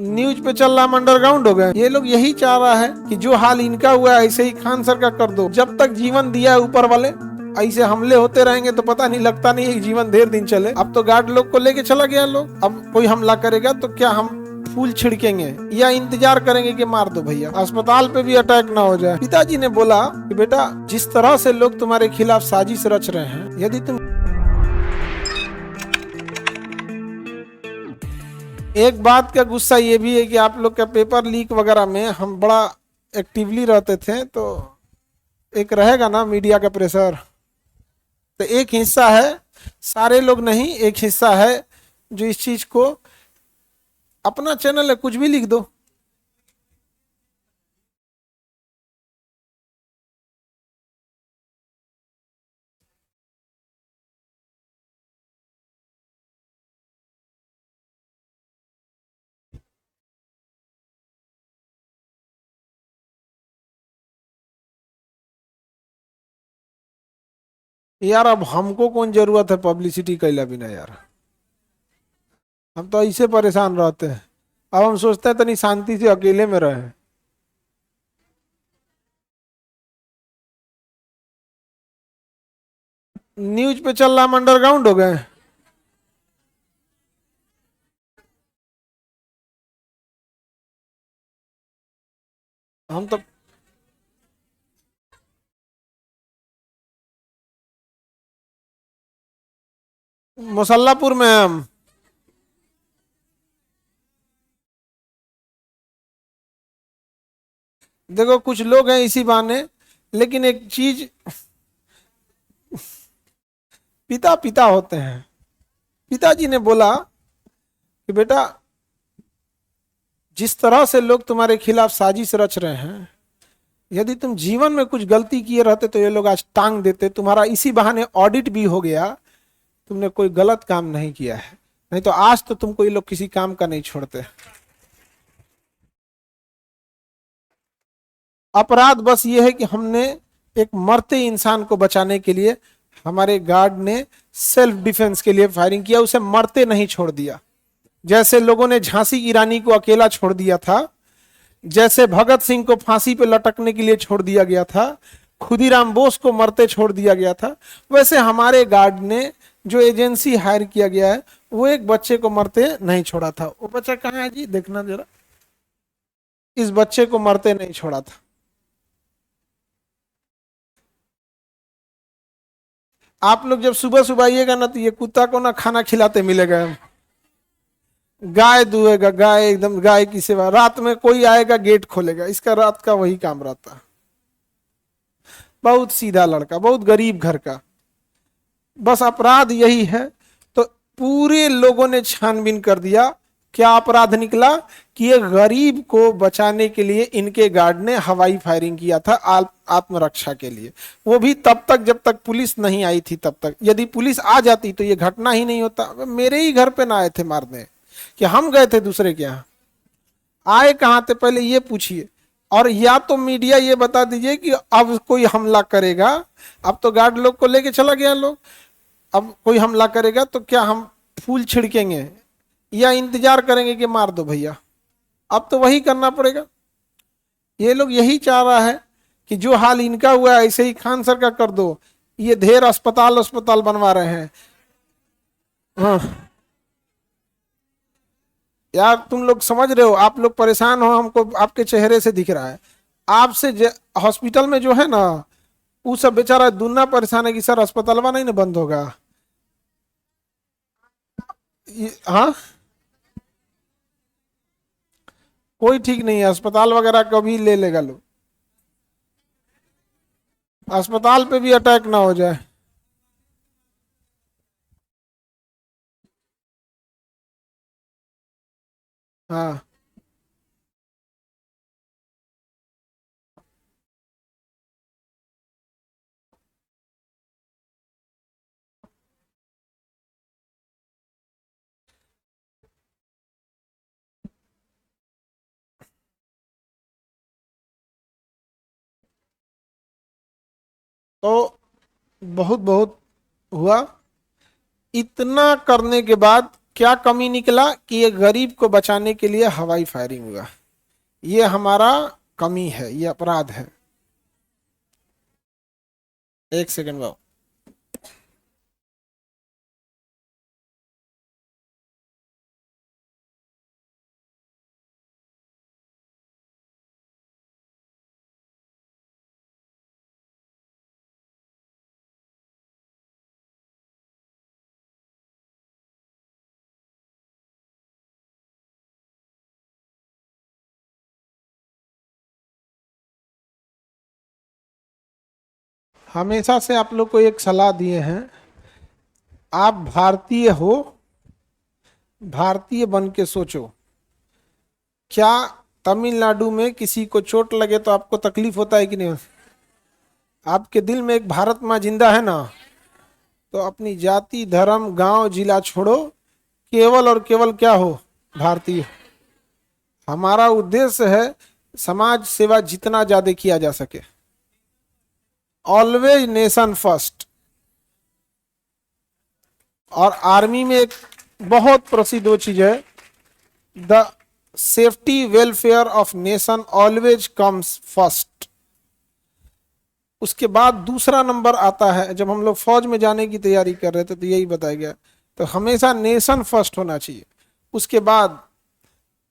News पे चल रहा, हम अंडरग्राउंड हो गए। ये लोग यही चाह रहा है कि जो हाल इनका हुआ है ऐसे ही खान सर का कर दो। जब तक जीवन दिया है ऊपर वाले, ऐसे हमले होते रहेंगे तो पता नहीं, लगता नहीं है जीवन देर दिन चले। अब तो गार्ड लोग को लेके चला गया लोग। अब कोई हमला करेगा तो क्या हम फूल छिड़केंगे या इंतजार करेंगे कि मार दो भैया, अस्पताल पे भी अटैक ना हो जाए। पिताजी ने बोला कि बेटा, जिस तरह से लोग तुम्हारे खिलाफ साजिश रच रहे हैं, यदि तुम एक बात का गुस्सा ये भी है कि आप लोग का पेपर लीक वगैरह में हम बड़ा एक्टिवली रहते थे, तो एक रहेगा ना मीडिया का प्रेशर। तो एक हिस्सा है, सारे लोग नहीं, एक हिस्सा है जो इस चीज को, अपना चैनल है कुछ भी लिख दो। यार अब हमको कौन जरूरत है पब्लिसिटी कैला बिना यार, हम तो ऐसे परेशान रहते हैं। अब हम सोचते हैं तनी शांति से अकेले में रहे। न्यूज पे चल रहा, हम अंडरग्राउंड हो गए। हम तो मुसल्लापुर में हैं हम। देखो कुछ लोग हैं इसी बहाने, लेकिन एक चीज, पिता पिता होते हैं। पिताजी ने बोला कि बेटा, जिस तरह से लोग तुम्हारे खिलाफ साजिश रच रहे हैं, यदि तुम जीवन में कुछ गलती किए रहते तो ये लोग आज टांग देते। तुम्हारा इसी बहाने ऑडिट भी हो गया, तुमने कोई गलत काम नहीं किया है, नहीं तो आज तो तुमको ये लोग किसी काम का नहीं छोड़ते। अपराध बस ये है कि हमने एक मरते इंसान को बचाने के लिए, हमारे गार्ड ने सेल्फ डिफेंस के लिए फायरिंग किया, उसे मरते नहीं छोड़ दिया। जैसे लोगों ने झांसी की रानी को अकेला छोड़ दिया था, जैसे भगत सिंह को फांसी पे लटकने के लिए छोड़ दिया गया था, खुदीराम बोस को मरते छोड़ दिया गया था, वैसे हमारे गार्ड ने जो एजेंसी हायर किया गया है, वो एक बच्चे को मरते नहीं छोड़ा था। वो बच्चा कहाँ है जी, देखना जरा, इस बच्चे को मरते नहीं छोड़ा था। आप लोग जब सुबह सुबह आइएगा ना, तो ये कुत्ता को ना खाना खिलाते मिलेगा। गाय दुहेगा, गाय एकदम गाय की सेवा। रात में कोई आएगा गेट खोलेगा, इसका रात का वही काम रहता है। बहुत सीधा लड़का, बहुत गरीब घर का। बस अपराध यही है, तो पूरे लोगों ने छानबीन कर दिया। क्या अपराध निकला कि ये गरीब को बचाने के लिए इनके गार्ड ने हवाई फायरिंग किया था, आत्मरक्षा के लिए। वो भी तब तक जब तक पुलिस नहीं आई थी तब तक। यदि पुलिस आ जाती तो ये घटना ही नहीं होता। मेरे ही घर पे ना आए थे मारने, कि हम गए थे दूसरे के यहाँ? आए कहाँ थे पहले ये पूछिए। और या तो मीडिया ये बता दीजिए कि अब कोई हमला करेगा, अब तो गार्ड लोग को लेके चला गया लोग, अब कोई हमला करेगा तो क्या हम फूल छिड़केंगे या इंतजार करेंगे कि मार दो भैया? अब तो वही करना पड़ेगा। ये लोग यही चाह रहा है कि जो हाल इनका हुआ है ऐसे ही खान सर का कर दो। ये ढेर अस्पताल अस्पताल बनवा रहे हैं। हाँ यार, तुम लोग समझ रहे हो, आप लोग परेशान हो, हमको आपके चेहरे से दिख रहा है। आपसे हॉस्पिटल में जो है ना, वो सब बेचारा दुना परेशान है कि सर अस्पताल नहीं ना बंद होगा। हाँ, कोई ठीक नहीं है, अस्पताल वगैरह कभी ले लेगा लोग। अस्पताल पे भी अटैक ना हो जाए। हाँ, तो बहुत बहुत हुआ। इतना करने के बाद क्या कमी निकला कि ये गरीब को बचाने के लिए हवाई फायरिंग हुआ। ये हमारा कमी है, ये अपराध है। एक सेकंड बाबू। हमेशा से आप लोग को एक सलाह दिए हैं, आप भारतीय हो, भारतीय बन के सोचो। क्या तमिलनाडु में किसी को चोट लगे तो आपको तकलीफ होता है कि नहीं? आपके दिल में एक भारत माँ जिंदा है ना? तो अपनी जाति, धर्म, गांव, जिला छोड़ो, केवल और केवल क्या हो? भारतीय। हमारा उद्देश्य है समाज सेवा जितना ज्यादा किया जा सके। Always nation first. और आर्मी में एक बहुत प्रसिद्ध वो चीज है, the safety welfare of nation always comes first. उसके बाद दूसरा नंबर आता है। जब हम लोग फौज में जाने की तैयारी कर रहे थे तो यही बताया गया, तो हमेशा नेशन फर्स्ट होना चाहिए। उसके बाद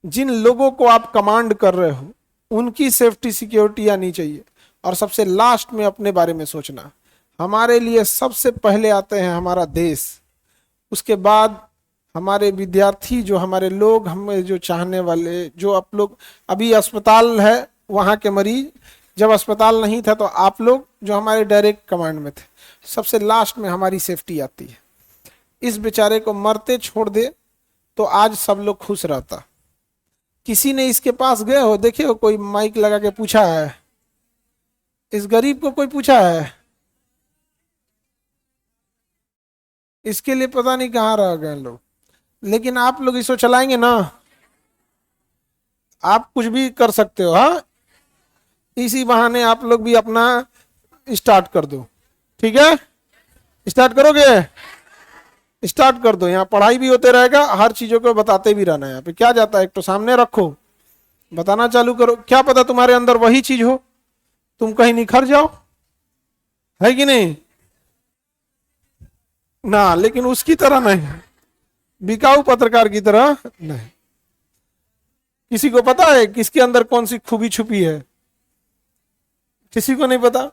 जिन लोगों को आप कमांड कर रहे हो उनकी सेफ्टी सिक्योरिटी आनी चाहिए। और सबसे लास्ट में अपने बारे में सोचना। हमारे लिए सबसे पहले आते हैं हमारा देश, उसके बाद हमारे विद्यार्थी, जो हमारे लोग, हमें जो चाहने वाले, जो आप लोग। अभी अस्पताल है, वहाँ के मरीज, जब अस्पताल नहीं था तो आप लोग जो हमारे डायरेक्ट कमांड में थे। सबसे लास्ट में हमारी सेफ्टी आती है। इस बेचारे को मरते छोड़ दे तो आज सब लोग खुश रहता। किसी ने इसके पास गए हो, देखे हो कोई माइक लगा के पूछा है? इस गरीब को कोई पूछा है? इसके लिए पता नहीं कहाँ रह गए लोग। लेकिन आप लोग इसको चलाएंगे ना, आप कुछ भी कर सकते हो। हाँ, इसी बहाने आप लोग भी अपना स्टार्ट कर दो। ठीक है, स्टार्ट करोगे? स्टार्ट कर दो। यहाँ पढ़ाई भी होते रहेगा, हर चीजों को बताते भी रहना है। यहाँ पे क्या जाता है, एक तो सामने रखो, बताना चालू करो। क्या पता तुम्हारे अंदर वही चीज हो, तुम कहीं निखर जाओ, है कि नहीं ना? लेकिन उसकी तरह नहीं, बिकाऊ पत्रकार की तरह नहीं। किसी को पता है किसके अंदर कौन सी खूबी छुपी है? किसी को नहीं पता।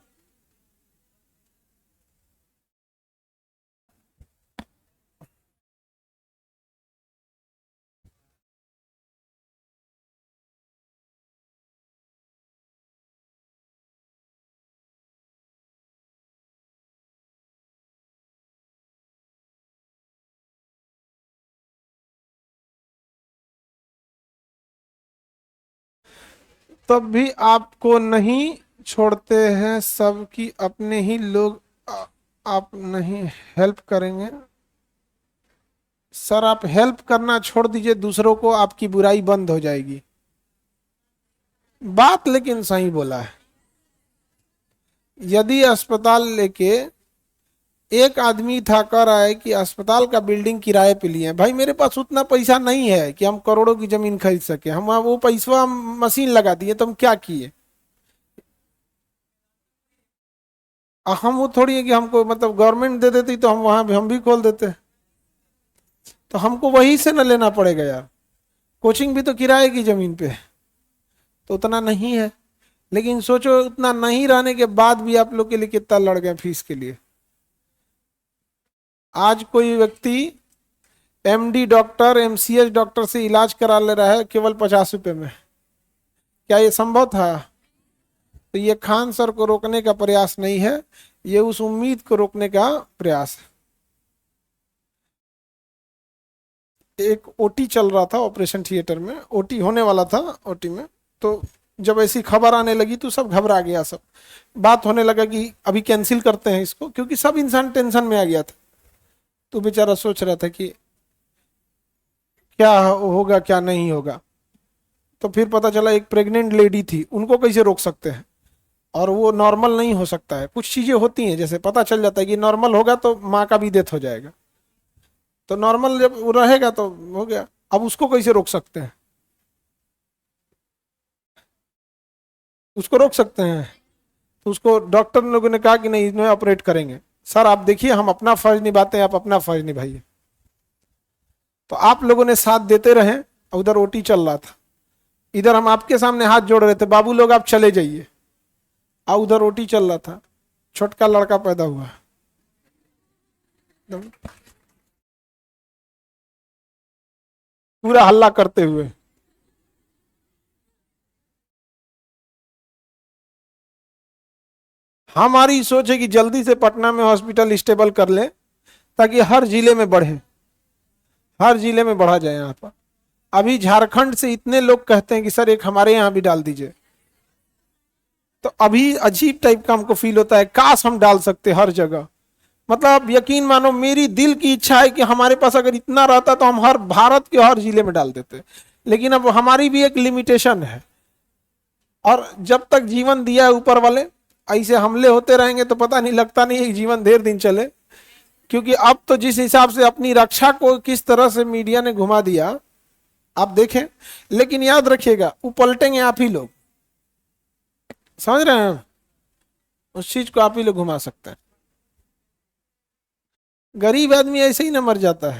तब भी आपको नहीं छोड़ते हैं, सबकी अपने ही लोग। आप नहीं हेल्प करेंगे? सर आप हेल्प करना छोड़ दीजिए दूसरों को, आपकी बुराई बंद हो जाएगी। बात लेकिन सही बोला है। यदि अस्पताल लेके एक आदमी था, कह रहा है कि अस्पताल का बिल्डिंग किराए पे लिए हैं। भाई मेरे पास उतना पैसा नहीं है कि हम करोड़ों की जमीन खरीद सके। हम वो पैसा मशीन लगा दिए तो हम क्या किए? हम वो थोड़ी है कि हमको मतलब गवर्नमेंट दे देती तो हम वहां भी हम भी खोल देते। तो हमको वही से न लेना पड़ेगा यार। कोचिंग भी तो किराए की जमीन पे है, तो उतना नहीं है। लेकिन सोचो उतना नहीं रहने के बाद भी आप लोग के लिए कितना लड़ गए फीस के लिए। आज कोई व्यक्ति एमडी डॉक्टर, एमसीएच डॉक्टर से इलाज करा ले रहा है केवल 50 रुपए में। क्या ये संभव था? तो ये खान सर को रोकने का प्रयास नहीं है, ये उस उम्मीद को रोकने का प्रयास है। एक ओटी चल रहा था ऑपरेशन थिएटर में, ओटी होने वाला था। ओटी में तो जब ऐसी खबर आने लगी तो सब घबरा गया। सब बात होने लगा कि अभी कैंसिल करते हैं इसको, क्योंकि सब इंसान टेंशन में आ गया था। तो बेचारा सोच रहा था कि क्या होगा क्या नहीं होगा। तो फिर पता चला एक प्रेग्नेंट लेडी थी, उनको कैसे रोक सकते हैं? और वो नॉर्मल नहीं हो सकता है, कुछ चीजें होती हैं, जैसे पता चल जाता है कि नॉर्मल होगा तो माँ का भी डेथ हो जाएगा। तो नॉर्मल जब वो रहेगा तो हो गया। अब उसको कैसे रोक सकते हैं? उसको रोक सकते हैं? तो उसको डॉक्टर लोगों ने कहा कि नहीं, इसमें ऑपरेट करेंगे। सर आप देखिए, हम अपना फर्ज निभाते हैं, आप अपना फर्ज निभाइए। तो आप लोगों ने साथ देते रहे, उधर ओटी चल रहा था, इधर हम आपके सामने हाथ जोड़ रहे थे, बाबू लोग आप चले जाइए, और उधर ओटी चल रहा था, छोटका लड़का पैदा हुआ। पूरा हल्ला करते हुए। हमारी सोच है कि जल्दी से पटना में हॉस्पिटल स्टेबल कर ले, ताकि हर जिले में बढ़े, हर जिले में बढ़ा जाए यहाँ पर। अभी झारखंड से इतने लोग कहते हैं कि सर एक हमारे यहाँ भी डाल दीजिए। तो अभी अजीब टाइप का हमको फील होता है, काश हम डाल सकते हर जगह। मतलब यकीन मानो, मेरी दिल की इच्छा है कि हमारे पास अगर इतना रहता तो हम हर भारत के हर जिले में डाल देते। लेकिन अब हमारी भी एक लिमिटेशन है, और जब तक जीवन दिया है ऊपर वाले, ऐसे हमले होते रहेंगे तो पता नहीं, लगता नहीं है जीवन देर दिन चले। क्योंकि अब तो जिस हिसाब से अपनी रक्षा को किस तरह से मीडिया ने घुमा दिया, आप देखें। लेकिन याद रखिएगा, उपलटेंगे आप ही लोग, समझ रहे हैं? उस चीज को आप ही लोग घुमा सकते हैं। गरीब आदमी ऐसे ही ना मर जाता है।